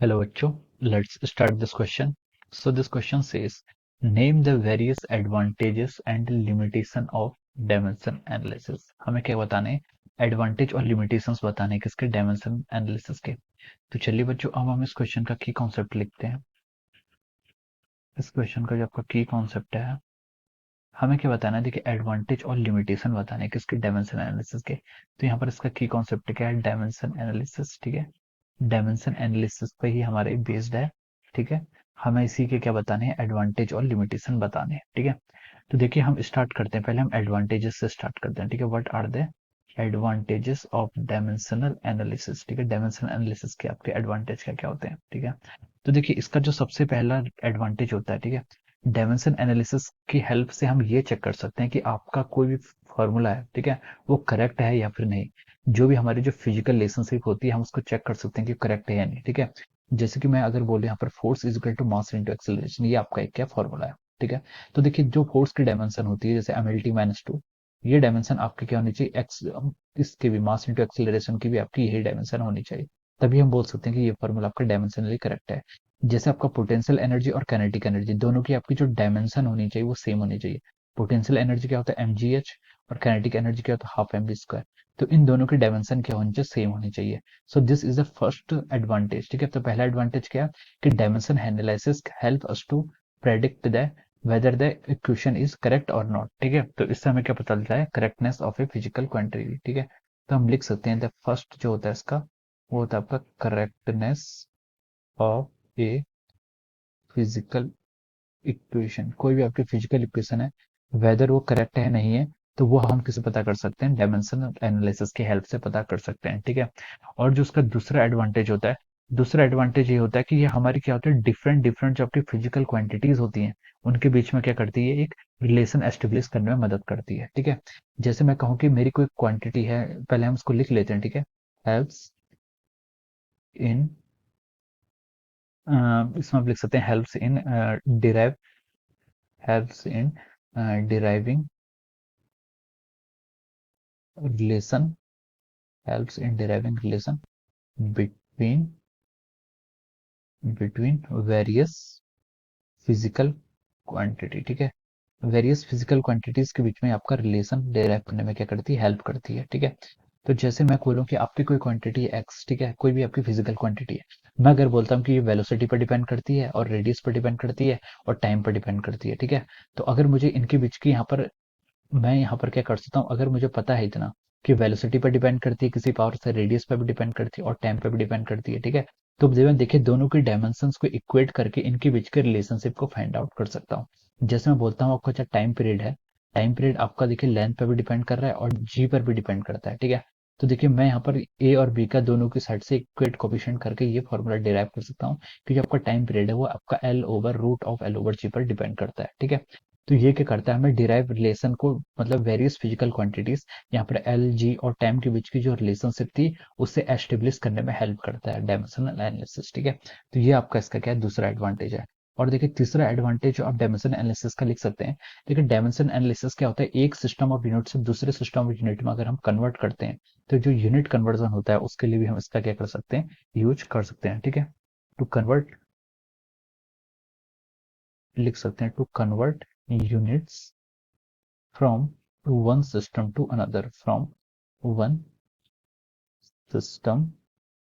Hello बच्चों, let's start this question. So this question says, name the various advantages and limitation of dimension analysis. हमें क्या बताने हैं? Advantage और limitations बताने हैं किसके? डायमेंशन एनालिसिस के। तो चलिए बच्चों, अब हम इस क्वेश्चन का की कॉन्सेप्ट लिखते हैं। इस क्वेश्चन का जो आपका की कॉन्सेप्ट है, हमें क्या बताना है? देखिए, एडवांटेज और लिमिटेशन बताने हैं किसके? डायमेंशन एनालिसिस के। तो यहाँ पर इसका की कॉन्सेप्ट क्या है? Dimension analysis. ठीक है, डायमेंशन एनालिसिस पे ही हमारे बेस्ड है। ठीक है, हमें इसी के क्या बताने हैं? एडवांटेज और लिमिटेशन बताने हैं। ठीक है, तो देखिए हम स्टार्ट करते हैं, पहले हम एडवांटेजेस से स्टार्ट करते हैं। ठीक है, what are the advantages of dimensional analysis. ठीक है, डायमेंशनल एनालिसिस के आपके एडवांटेज क्या क्या होते हैं? ठीक है, तो देखिए इसका जो सबसे पहला एडवांटेज होता है, ठीक है, डायमेंशन एनालिसिस की हेल्प से हम ये चेक कर सकते हैं कि आपका कोई भी फॉर्मूला है, ठीक है, वो करेक्ट है या फिर नहीं। जो भी हमारी जो फिजिकल रिलेशनशिप होती है, हम उसको चेक कर सकते हैं कि करेक्ट है या नहीं। ठीक है, जैसे कि मैं अगर बोलूँ यहाँ पर force is equal to mass into acceleration, ये आपका एक क्या फॉर्मूला है। ठीक है, तो देखिए जो फोर्स की डायमेंशन होती है, जैसे mlt माइनस टू, ये डायमेंशन आपके क्या होनी चाहिए? एक्स, इसके भी मास इनटू एक्सेलरेशन की भी आपकी यही डायमेंशन होनी चाहिए। तभी हम बोल सकते हैं कि ये फॉर्मूला आपका डायमेंशनली करेक्ट है। जैसे आपका पोटेंशियल एनर्जी और काइनेटिक एनर्जी दोनों की आपकी जो डायमेंशन होनी चाहिए वो सेम होनी चाहिए। पोटेंशियल एनर्जी क्या होता है? mgh, और काइनेटिक एनर्जी क्या होता है? Half mv square. तो इन दोनों की डायमेंशन क्या होनी चाहिए? सेम होनी चाहिए। So this is the first advantage. ठीक है, तो पहला एडवांटेज क्या है कि dimension analysis help us to predict the whether the equation is correct और नॉट। ठीक है, तो इससे हमें क्या पता चलता है? Correctness of a physical quantity. ठीक है, तो हम लिख सकते हैं द फर्स्ट जो होता है इसका, वो होता है आपका correctness of a physical equation. कोई भी आपकी फिजिकल इक्वेशन है, वेदर वो करेक्ट है नहीं है, तो वो हम किसे पता कर सकते हैं? डायमेंशन एनालिसिस की हेल्प से पता कर सकते हैं। ठीक है, और जो उसका दूसरा एडवांटेज होता है, दूसरा एडवांटेज ये होता है कि ये हमारी क्या होती है? डिफरेंट डिफरेंट जो आपकी फिजिकल क्वांटिटीज होती हैं, उनके बीच में क्या करती है? एक रिलेशन एस्टेब्लिश करने में मदद करती है। ठीक है, जैसे मैं कहूँ कि मेरी कोई क्वांटिटी है, पहले हम उसको लिख लेते हैं। ठीक है, हेल्प्स इन, इसमें आप लिख सकते हैं helps in derive, helps in deriving relation, helps in deriving relation between various physical quantity। ठीक है, वेरियस फिजिकल क्वांटिटीज के बीच में आपका रिलेशन डेराइव करने में क्या करती है? हेल्प करती है। ठीक है, तो जैसे मैं बोलूँ कि आपकी कोई क्वांटिटी है एक्स, ठीक है, कोई भी आपकी फिजिकल क्वांटिटी है, मैं अगर बोलता हूँ कि ये वेलोसिटी पर डिपेंड करती है और रेडियस पर डिपेंड करती है और टाइम पर डिपेंड करती है। ठीक है, तो अगर मुझे इनके बीच की यहाँ पर, मैं यहाँ पर क्या कर सकता हूँ? अगर मुझे पता है इतना कि वेलोसिटी पर डिपेंड करती है किसी पावर से, रेडियस पर भी डिपेंड करती है और टाइम पर भी डिपेंड करती है। ठीक है, तो जब देखिए दोनों की डायमेंशंस को इक्वेट करके इनके बीच के रिलेशनशिप को फाइंड आउट कर सकता हूँ। जैसे मैं बोलता हूँ आपका, अच्छा टाइम पीरियड है, टाइम पीरियड आपका देखिए लेंथ पर भी डिपेंड कर रहा है और जी पर भी डिपेंड करता है। ठीक है, तो देखिए मैं यहाँ पर ए और बी का दोनों की साइड से इक्वेट कोफिशिएंट करके ये फॉर्मूला डिराइव कर सकता हूँ कि जो आपका टाइम पीरियड है वो आपका L over root of L over G पर डिपेंड करता है। ठीक है, तो ये क्या करता है? हमें डिराइव रिलेशन को, मतलब वेरियस फिजिकल क्वांटिटीज, यहाँ पर एल जी और टाइम के बीच की जो रिलेशनशिप थी उसे एस्टेब्लिश करने में हेल्प करता है डायमेंशनल एनालिसिस। ठीक है, तो ये आपका इसका क्या है? दूसरा एडवांटेज है। और देखिए तीसरा एडवांटेज जो आप डायमेंशन एनालिसिस का लिख सकते हैं, देखिए डायमेंशन एनालिसिस क्या होता है? एक सिस्टम ऑफ यूनिट से दूसरे सिस्टम ऑफ यूनिट में अगर हम कन्वर्ट करते हैं, तो जो यूनिट कन्वर्जन होता है उसके लिए भी हम इसका क्या कर सकते हैं? यूज कर सकते हैं। ठीक है, टू कन्वर्ट, लिख सकते हैं to convert units from one system to another, from one system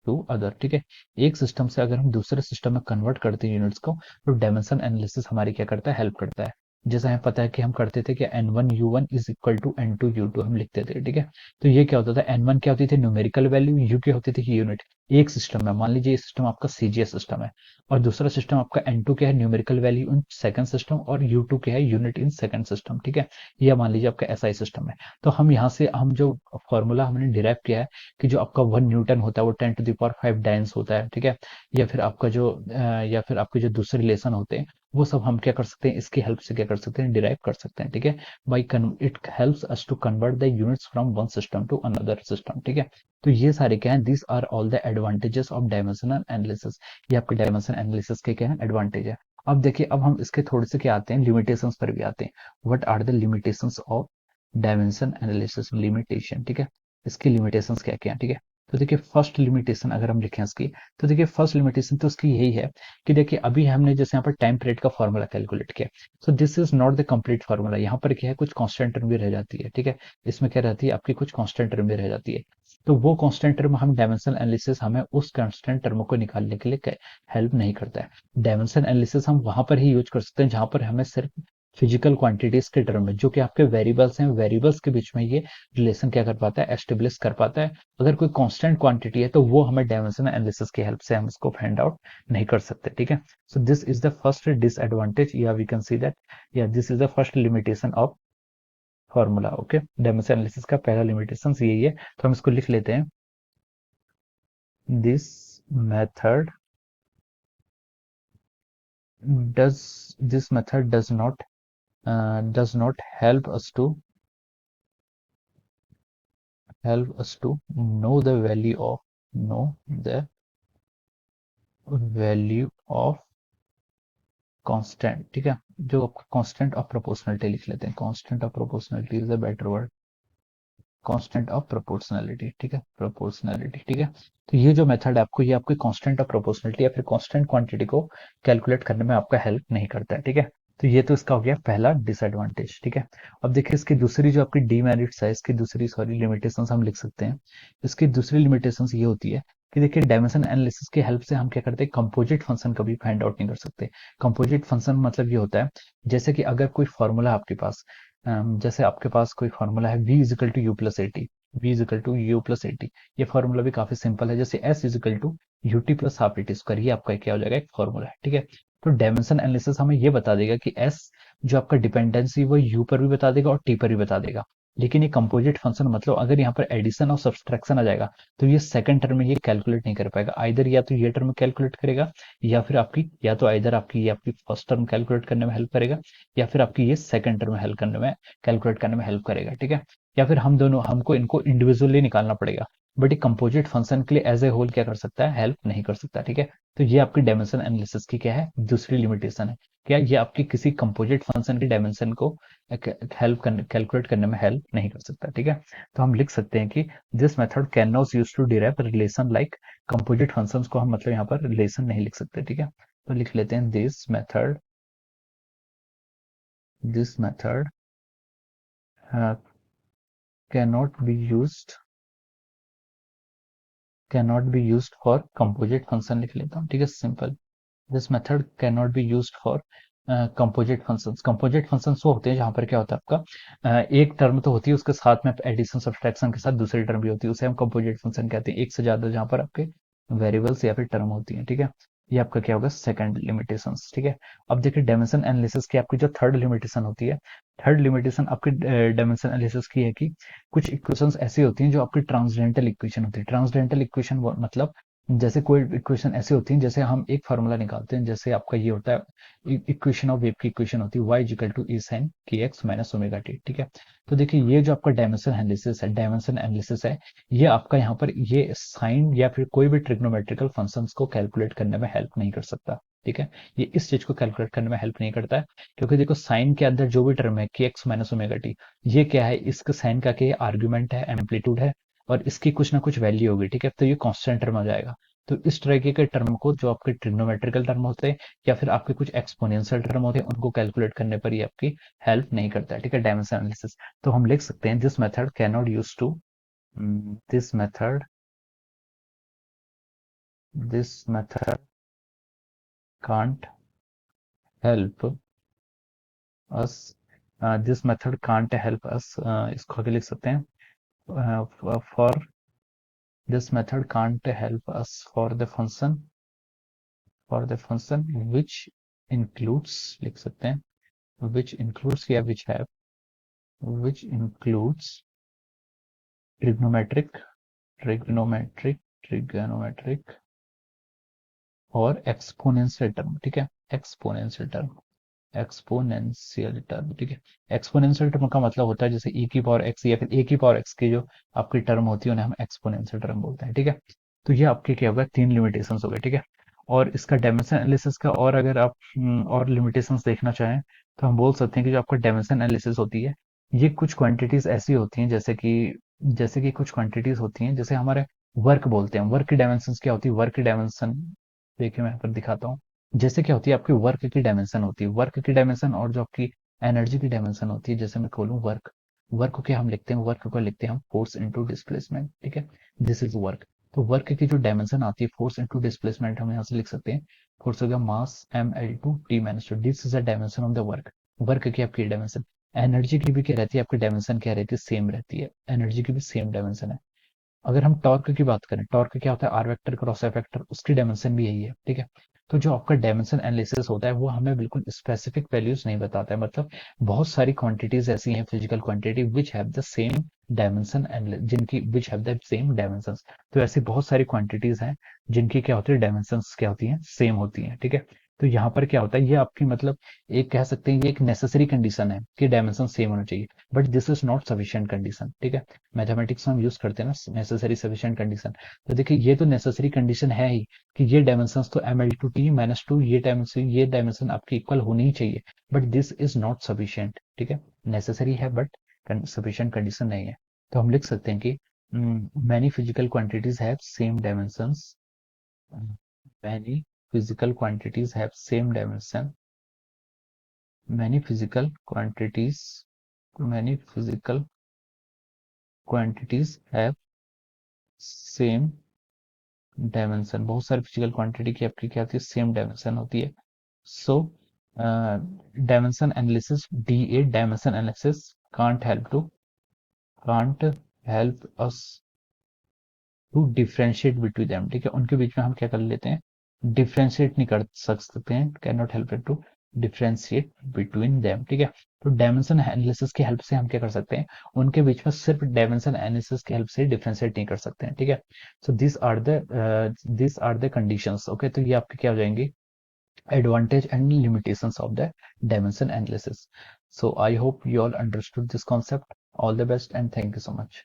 to other. ठीक है, एक सिस्टम से अगर हम दूसरे सिस्टम में कन्वर्ट करते हैं यूनिट्स को, तो डायमेंशन एनालिसिस हमारी क्या करता है? हेल्प करता है। जैसे हमें पता है कि हम करते थे कि n1 u1 is equal to n2 u2, हम लिखते थे। ठीक है, तो ये क्या होता था? n1 क्या होती थी? न्यूमेरिकल वैल्यू, u क्या होती थी? यूनिट। एक सिस्टम में मान लीजिए ये सिस्टम आपका सीजीएस सिस्टम है, और दूसरा सिस्टम आपका n2 क्या है? Numerical value in second system, और u2 क्या है? Unit in second system. ठीक है, यह मान लीजिए आपका एसआई सिस्टम है। तो हम यहाँ से हम जो फॉर्मूला हमने डिराइव किया है कि जो आपका 1 न्यूटन होता है वो 10⁵ डायंस होता है। ठीक है, या फिर आपका जो या फिर आपके जो दूसरे रिलेशन होते हैं, वो सब हम क्या कर सकते हैं? इसकी हेल्प से क्या कर सकते हैं? डिराइव कर सकते हैं। ठीक है, by it helps us to convert the units from one system to another system. ठीक है, तो ये सारे क्या है? This are all the advantages of dimensional analysis. ये आपके डायमेंशन एनालिसिस के क्या है? एडवांटेज है। अब देखिए, अब हम इसके थोड़े से क्या आते हैं? लिमिटेशंस पर भी आते हैं। What are the limitations of dimension analysis? Limitation. ठीक है, इसकी लिमिटेशंस क्या क्या है? ठीक है, तो देखिए फर्स्ट लिमिटेशन अगर हम लिखें इसकी, तो देखिए फर्स्ट लिमिटेशन तो उसकी यही है कि देखिए अभी हमने जैसे यहाँ पर टाइम पीरियड का फॉर्मूला कैलकुलेट किया, सो this is not the complete formula. यहाँ पर क्या है, कुछ कांस्टेंट टर्म भी रह जाती है, ठीक है। इसमें क्या रहती है आपकी, कुछ कांस्टेंट टर्म भी रह जाती है। तो वो कांस्टेंट टर्म हम डायमेंशनल एनालिसिस हमें उस कांस्टेंट टर्म को निकालने के लिए हेल्प नहीं करता है। डायमेंशन एनालिसिस हम वहां पर ही यूज कर सकते हैं जहां पर हमें सिर्फ फिजिकल क्वांटिटीज के टर्म में, जो कि आपके वेरिएबल्स हैं, वेरिएबल्स के बीच में ये रिलेशन क्या कर पाता है, एस्टेब्लिश कर पाता है। अगर कोई कांस्टेंट क्वांटिटी है तो वो हमें डायमेंशन एनालिसिस की हेल्प से हम इसको फाइंड आउट नहीं कर सकते, ठीक है। So this is the first disadvantage, या वी कैन सी दैट, या this is the first limitation of formula. Okay, dimension analysis का पहला लिमिटेशन यही है, तो हम इसको लिख लेते हैं। This method does not help us to know the value of constant, ठीक है। जो कांस्टेंट ऑफ प्रोपोर्शनलिटी लिख लेते हैं, constant of proportionality is a better word, constant of proportionality, ठीक है, प्रोपोर्शनलिटी, ठीक है। तो ये जो मेथड है आपको, ये आपकी कांस्टेंट ऑफ प्रोपोर्शनलिटी या फिर कांस्टेंट क्वांटिटी को कैलकुलेट करने में आपका हेल्प नहीं करता है, ठीक है। तो ये तो इसका हो गया पहला डिसएडवांटेज, ठीक है। अब देखिए इसकी दूसरी जो आपकी डीमेरिट्स है, इसकी दूसरी सॉरी लिमिटेशंस हम लिख सकते हैं। इसकी दूसरी लिमिटेशंस ये होती है कि देखिए डायमेंशन एनालिसिस की हेल्प से हम क्या करते हैं, कंपोजिट फंक्शन कभी फाइंड आउट नहीं कर सकते। कंपोजिट फंक्शन मतलब ये होता है, जैसे कि अगर कोई फॉर्मूला आपके पास, जैसे आपके पास कोई फॉर्मूला है v is equal to u plus at, v is equal to u plus at. ये फॉर्मूला भी काफी सिंपल है, जैसे s is equal to u t plus half at square, ये आपका क्या हो जाएगा, एक फॉर्मूला है, ठीक है। तो डायमेंशन एनालिसिस हमें ये बता देगा कि s जो आपका डिपेंडेंसी वो u पर भी बता देगा और t पर भी बता देगा। लेकिन ये कंपोजिट फंक्शन मतलब अगर यहाँ पर एडिशन और सब्सट्रैक्शन आ जाएगा, तो ये सेकंड टर्म में ये कैलकुलेट नहीं कर पाएगा। आइदर या तो ये टर्म कैलकुलेट करेगा, या फिर आपकी, या तो आइदर आपकी ये आपकी फर्स्ट टर्म कैलकुलेट करने में हेल्प करेगा, या फिर आपकी ये सेकंड टर्म हेल्प करने में, कैलकुलेट करने में हेल्प करेगा, ठीक है। या फिर हम दोनों, हमको इनको इंडिविजुअली निकालना पड़ेगा। बट ये कंपोजिट फंक्शन के लिए एज ए होल क्या कर सकता है, हेल्प नहीं कर सकता, ठीक है। तो ये आपकी डायमेंशन एनालिसिस की क्या है, दूसरी लिमिटेशन है। क्या ये आपकी किसी कंपोजिट फंक्शन की डायमेंशन को हेल्प करने, कैलकुलेट करने में हेल्प नहीं कर सकता, ठीक है। तो हम लिख सकते हैं कि this method can not use to derive relation like composite functions को हम मतलब यहाँ पर रिलेशन नहीं लिख सकते, ठीक है। तो लिख लेते हैं this method uh, cannot be used for composite function लिख लेता हूँ, ठीक है, simple. This method can not be used for composite functions. Composite functions वो होते हैं जहां पर क्या होता है आपका, एक टर्म तो होती है, उसके साथ में एडिशन सब्सट्रैक्शन के साथ दूसरी टर्म भी होती है, उसे हम कंपोजिट फंक्शन कहते हैं। एक से ज्यादा जहां पर आपके वेरिएबल्स या फिर टर्म होती हैं, ठीक है। ये आपका क्या होगा, सेकंड लिमिटेशन, ठीक है। अब देखिए डायमेंशन एनालिसिस की आपकी जो थर्ड लिमिटेशन होती है, थर्ड लिमिटेशन आपकी डायमेंशन एनालिसिस की है कि कुछ इक्वेशंस ऐसी होती हैं जो आपकी ट्रांसडेंटल इक्वेशन होती है। ट्रांसडेंटल इक्वेशन मतलब जैसे कोई इक्वेशन ऐसी होती है, जैसे हम एक फार्मूला निकालते हैं, जैसे आपका ये होता है इक्वेशन ऑफ वेव की इक्वेशन होती है y equal to e sine k x minus omega t, ठीक है। तो देखिए ये जो आपका डायमेंशन एनालिसिस है, ये आपका यहाँ पर ये साइन या फिर कोई भी ट्रिग्नोमेट्रिकल फंक्शंस को कैलकुलेट करने में हेल्प नहीं कर सकता, ठीक है। ये इस चीज को कैलकुलेट करने में हेल्प नहीं करता है, क्योंकि देखो साइन के अंदर जो भी टर्म है के एक्स माइनस ओमेगा टी, ये क्या है, इसका साइन का क्या आर्ग्यूमेंट है, एम्पलीट्यूड है, और इसकी कुछ ना कुछ वैल्यू होगी, ठीक है। तो ये कांस्टेंट टर्म आ जाएगा। तो इस तरह के टर्म को, जो आपके ट्रिग्नोमेट्रिकल टर्म होते हैं या फिर आपके कुछ एक्सपोनेंशियल टर्म होते हैं, उनको कैलकुलेट करने पर ही आपकी हेल्प नहीं करता है, ठीक है, डायमेंशन एनालिसिस। तो हम लिख सकते हैं this method can not use to this method this method can't help us इसको आगे लिख सकते हैं, for this method can't help us for the function which includes, लिख सकते हैं विच इंक्लूड्स या विच इंक्लूड्स ट्रिग्नोमेट्रिक ट्रिग्नोमेट्रिक और एक्सपोनेंशियल टर्म, ठीक है, एक्सपोनेंशियल टर्म, ठीक है। एक्सपोनेंशियल टर्म का मतलब होता है जैसे e की पावर x या फिर a की पावर x की जो आपकी टर्म होती है, उन्हें हम एक्सपोनेंशियल टर्म बोलते हैं, ठीक है। तो ये आपके क्या होगा, तीन लिमिटेशंस हो गए, ठीक है। और इसका डायमेंशन एनालिसिस का, और अगर आप और लिमिटेशंस देखना चाहें, तो हम बोल सकते हैं कि जो आपका डायमेंशन एनालिसिस होती है, ये कुछ क्वांटिटीज ऐसी होती हैं, जैसे कि कुछ क्वांटिटीज होती हैं, जैसे हमारे वर्क बोलते हैं। वर्क की डायमेंशन क्या होती है? वर्क की डायमेंशन देखिए मैं यहाँ पर दिखाता हूँ। जैसे क्या होती है, आपकी वर्क की डायमेंशन होती है, वर्क की डायमेंशन और जो आपकी एनर्जी की डायमेंशन होती है। जैसे मैं खोलूँ वर्क, वर्क को क्या हम लिखते हैं? वर्क को लिखते हैं हम फोर्स इनटू डिस्प्लेसमेंट, ठीक है। This is work. तो वर्क की जो डायमेंशन आती है फोर्स इनटू डिस्प्लेसमेंट, हम यहाँ से लिख सकते हैं फोर्स हो गया मास ml/t-2। This is the dimension of the work. Work की आपकी डायमेंशन। एनर्जी की भी क्या रहती है? आपकी डायमेंशन क्या रहती है? सेम रहती है। एनर्जी की भी सेम डायमेंशन है। अगर हम टॉर्क की बात करें, टॉर्क क्या होता है? R vector cross F vector, उसकी डायमेंशन भी यही है, ठीक है। तो जो आपका डायमेंशन एनालिसिस होता है वो हमें बिल्कुल स्पेसिफिक वैल्यूज नहीं बताता है। मतलब बहुत सारी क्वांटिटीज ऐसी हैं physical quantity which have the same dimension and जिनकी which have the same dimensions. तो ऐसी बहुत सारी क्वांटिटीज हैं जिनकी क्या होती है? डायमेंशंस क्या होती हैं? सेम होती हैं, ठीक है। तो यहाँ पर क्या होता है? ये आपकी मतलब एक कह सकते हैं ये एक नेसेसरी कंडीशन है कि डायमेंशन सेम होना चाहिए, but this is not sufficient condition, ठीक है। मैथमेटिक्स में हम यूज करते हैं ना नेसेसरी सफिशिएंट कंडीशन। तो देखिए ये तो नेसेसरी कंडीशन है ही कि ये डायमेंशंस तो ml/t-2 ये डायमेंशन आपकी इक्वल होनी ही चाहिए, but this is not sufficient, ठीक है। नेसेसरी है बट सफिशिएंट कंडीशन नहीं है। तो हम लिख सकते हैं कि many physical quantities have same dimensions, many physical quantities have same dimension, many physical quantities many physical quantities have same dimension. बहुत सारी फिजिकल क्वांटिटी की आपकी क्या होती है? सेम डायमेंशन होती है। So dimension analysis, DA dimension analysis can't help us to differentiate between them, ठीक है। उनके बीच में हम क्या कर लेते हैं? डिफरेंशिएट नहीं कर सकते हैं, can not help to differentiate between them, ठीक है। तो डायमेंशन एनालिसिस की हेल्प से हम क्या कर सकते हैं? उनके बीच में सिर्फ डायमेंशन एनालिसिस की हेल्प से डिफरेंशिएट नहीं कर सकते हैं, ठीक है। So this are the conditions, okay. तो ये आपके क्या हो जाएंगे? advantage and limitations of the dimension analysis. So I hope you all understood this concept. All the best and thank you so much.